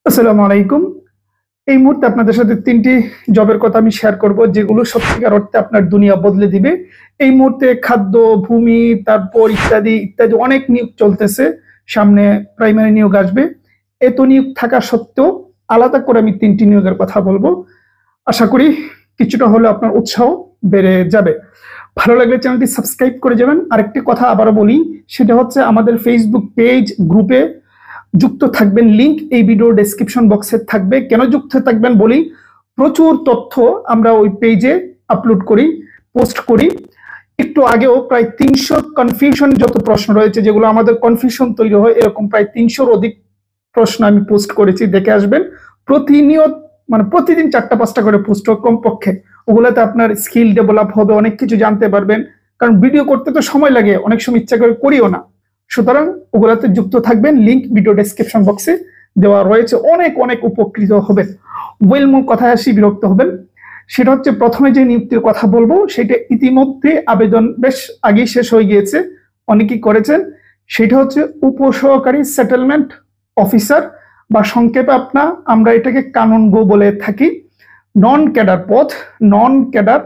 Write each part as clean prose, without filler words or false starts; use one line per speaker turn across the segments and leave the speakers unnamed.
আসসালামু আলাইকুম। এই মুহূর্তে আপনাদের সাথে ৩টি জবের কথা আমি শেয়ার করব, যেগুলো সত্যিকার অর্থে আপনার দুনিয়া বদলে দিবে। এই মুহূর্তে খাদ্য, ভূমি, তারপর ইত্যাদি ইত্যাদি অনেক নিয়োগ চলতেছে। সামনে প্রাইমারি নিয়োগ আসবে। এত নিয়োগ থাকা সত্ত্বেও আলাদা করে আমি ৩টি নিয়োগের কথা বলবো। আশা করি কিছুটা হলেও আপনার উৎসাহ বেড়ে যাবে। ভালো লাগলে চ্যানেলটি সাবস্ক্রাইব করে যাবেন। আরেকটি কথা আবারও বলি, সেটা হচ্ছে আমাদের ফেসবুক পেজ, গ্রুপে যুক্ত থাকবেন। লিংক এই ভিডিও ডেসক্রিপশন বক্সে থাকবে। কেন যুক্ত থাকবেন বলি, প্রচুর তথ্য আমরা ওই পেজে আপলোড করি, পোস্ট করি। একটু আগেও প্রায় ৩০০ কনফিউশন যত প্রশ্ন রয়েছে, যেগুলো আমাদের কনফিউশন তৈরি হয়, এরকম প্রায় ৩০০-র অধিক প্রশ্ন আমি পোস্ট করেছি, দেখে আসবেন। প্রতিনিয়ত প্রতিদিন ৪টা-৫টা করে পোস্ট হোক কমপক্ষে। ওগুলোতে আপনার স্কিল ডেভেলপ হবে, অনেক কিছু জানতে পারবেন। কারণ ভিডিও করতে তো সময় লাগে, অনেক সময় ইচ্ছা করে করিও না। সুতরাং ওগুলাতে যুক্ত থাকবেন। লিংক ভিডিও ডেসক্রিপশন বক্সে দেওয়া রয়েছে। অনেক অনেক উপকৃত হবেন। মূল কথায় আসি, বিরক্ত হবেন। সেটা হচ্ছে, প্রথমে যে নিযুক্তির কথা বলবো সেটা ইতিমধ্যে আবেদন বেশ আগেই শেষ হয়ে গিয়েছে, অনেকেই করেছেন। সেটা হচ্ছে উপসহকারী সেটেলমেন্ট অফিসার, বা সংক্ষেপে আমরা এটাকে কানুনগো বলে থাকি। নন ক্যাডার পদ, নন ক্যাডার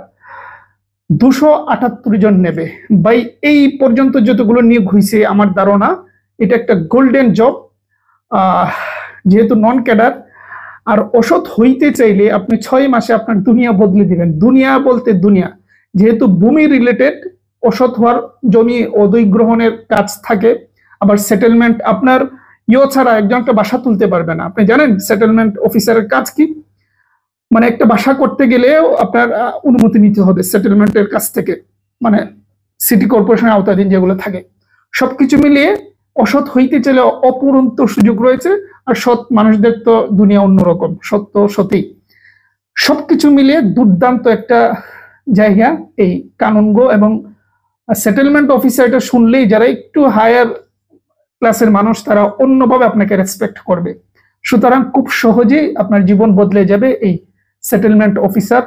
278 জন নেবে। ভাই, এই পর্যন্ত যতগুলো নিয়োগ হয়েছে, আমার ধারণা এটা একটা গোল্ডেন জব। যেহেতু নন ক্যাডার, আর অসৎ হইতে চাইলে আপনি 6 মাসে আপনার দুনিয়া বদলে দিবেন। দুনিয়া বলতে দুনিয়া, যেহেতু ভূমি রিলেটেড, অসৎ হওয়ার, জমি অধিগ্রহণের কাজ থাকে। আবার সেটেলমেন্ট, আপনার ছাড়া একজনকে বাসা তুলতে পারবে না। আপনি জানেন সেটেলমেন্ট অফিসারের কাজ কি? একটা বাসা করতে গেলেও আপনার অনুমতি নিতে হবে সেটেলমেন্টের কাছ থেকে, সিটি কর্পোরেশনের আওতাধীন যেগুলো থাকে। সবকিছু মিলিয়ে অসৎ হইতে চাইলে অপুরন্ত সুযোগ রয়েছে। আর সৎ মানুষদের তো দুনিয়া অন্যরকম, সত্য সতী, সবকিছু মিলিয়ে দুর্দান্ত একটা জায়গা এই কানুনগো। এবং সেটেলমেন্ট অফিসার, এটা শুনলেই যারা একটু হায়ার ক্লাসের মানুষ, তারা অন্যভাবে আপনাকে রেসপেক্ট করবে। সুতরাং খুব সহজেই আপনার জীবন বদলে যাবে এই সেটেলমেন্ট অফিসার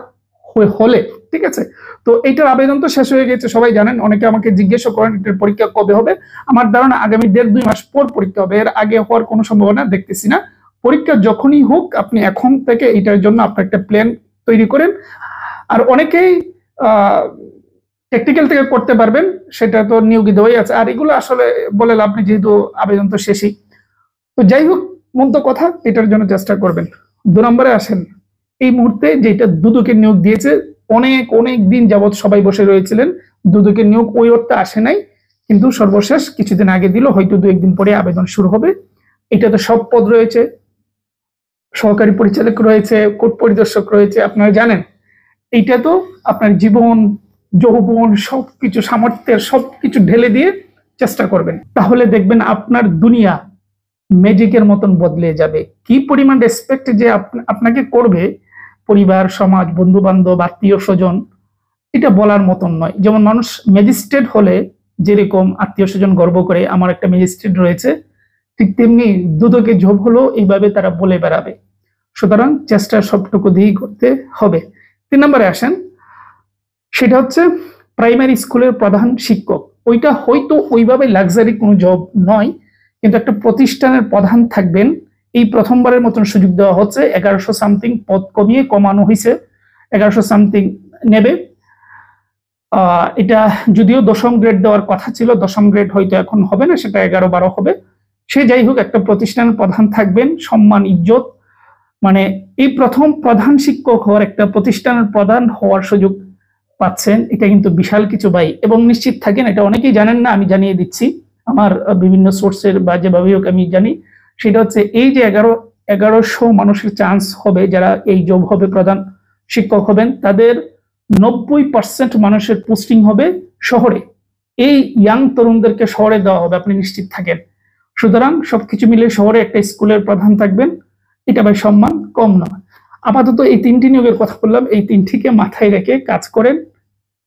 হলে। ঠিক আছে, তো এইটার আবেদন তো শেষ হয়ে গেছে, সবাই জানেন। অনেকে আমাকে জিজ্ঞাসা করেন এটার পরীক্ষা কবে হবে। আমার ধারণা আগামী 1.5-2 মাস পর পরীক্ষা হবে। এর আগে হওয়ার কোনো সম্ভাবনা দেখতেছি না। পরীক্ষা যখনই হোক, আপনি এখন থেকে এটার জন্য আপনার একটা প্ল্যান তৈরি করেন। আর অনেকেই টেকনিক্যাল থেকে করতে পারবেন, সেটা তো নিয়োগিত হয়ে আছে। আর এগুলো আসলে বলে লাভ নেই, যেহেতু আবেদন তো শেষই। তো যাই হোক, মন্দ কথা, এটার জন্য চেষ্টা করবেন। 2 নম্বরে আসেন। এই মুহূর্তে যেটা দুদকের নিয়োগ দিয়েছে, অনেক অনেক দিন যাবৎ সবাই বসে রয়েছিলেন। দুদকের নিয়োগ ওই অর্থে আসে নাই, কিন্তু সর্বশেষ কিছুদিন আগে দিল। হয়তো 2-1 দিন পরে আবেদন শুরু হবে। এটাতে সব পদ রয়েছে, সহকারী পরিচালক রয়েছে, কোর্ট পরিদর্শক রয়েছে। আপনারা জানেন, এইটা তো আপনার জীবন, যৌবন, সবকিছু, সামর্থ্যের সবকিছু ঢেলে দিয়ে চেষ্টা করবেন। তাহলে দেখবেন আপনার দুনিয়া ম্যাজিকের মতন বদলে যাবে। কি পরিমাণ রেসপেক্ট যে আপনাকে করবে পরিবার, সমাজ, বন্ধু বান্ধব, আত্মীয় স্বজন, এটা বলার মতন নয়। যেমন মানুষ ম্যাজিস্ট্রেট হলে যেরকম আত্মীয় স্বজন গর্ব করে, আমার একটা ম্যাজিস্ট্রেট রয়েছে, ঠিক তেমনি দুদকে জব হলো এইভাবে তারা বলে বেড়াবে। সুতরাং চেষ্টা সবটুকু দিয়েই করতে হবে। 3 নম্বরে আসেন। সেটা হচ্ছে প্রাইমারি স্কুলের প্রধান শিক্ষক। ওইটা হয়তো ওইভাবে লাক্সারি কোনো জব নয়, কিন্তু একটা প্রতিষ্ঠানের প্রধান থাকবেন। এই প্রথমবারের মতন সুযোগ দেওয়া হচ্ছে। 1100 সামথিং পদ কমানো হয়েছে, 1100 সামথিং নেবে। এটা যদিও 10ম গ্রেড দেওয়ার কথা ছিল, 10ম গ্রেড হয়তো এখন হবে না, সেটা 11-12 হবে। সে যাই হোক, একটা প্রতিষ্ঠানের প্রধান থাকবেন, সম্মান, ইজ্জত। এই প্রথম প্রধান শিক্ষক হওয়ার, একটা প্রতিষ্ঠানের প্রধান হওয়ার সুযোগ পাচ্ছেন। এটা কিন্তু বিশাল কিছু ভাই। এবং নিশ্চিত থাকেন, এটা অনেকেই জানেন না, আমি জানিয়ে দিচ্ছি আমার বিভিন্ন সোর্সের বা যেভাবে হোক আমি জানি। সেটা হচ্ছে, এই যে 1100 মানুষের চান্স হবে, যারা এই জব হবে, প্রধান শিক্ষক হবেন, তাদের 90% মানুষের পোস্টিং হবে শহরে। এই ইয়াং তরুণদেরকে শহরে দেওয়া হবে, আপনি নিশ্চিত থাকেন। সুতরাং সবকিছু মিলে শহরে একটা স্কুলের প্রধান থাকবেন, এটা ভাই সম্মান কম নয়। আপাতত এই 3টি নিয়োগের কথা বললাম, এই 3টিকে মাথায় রেখে কাজ করেন,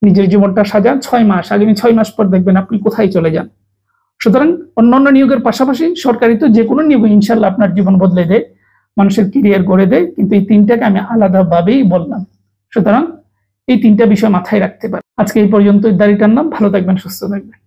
নিজের জীবনটা সাজান। 6 মাস, আগামী 6 মাস পর দেখবেন আপনি কোথায় চলে যান। সুতরাং অন্যান্য নিয়োগের পাশাপাশি সরকারি তো যে কোনো নিয়োগ ইনশাল্লাহ আপনার জীবন বদলে দেয়, মানুষের ক্যারিয়ার গড়ে দেয়, কিন্তু এই 3টাকে আমি আলাদাভাবেই বললাম। সুতরাং এই 3টা বিষয় মাথায় রাখতে পারেন। আজকে এই পর্যন্ত দাঁড়িয়ে টানলাম। ভালো থাকবেন, সুস্থ থাকবেন।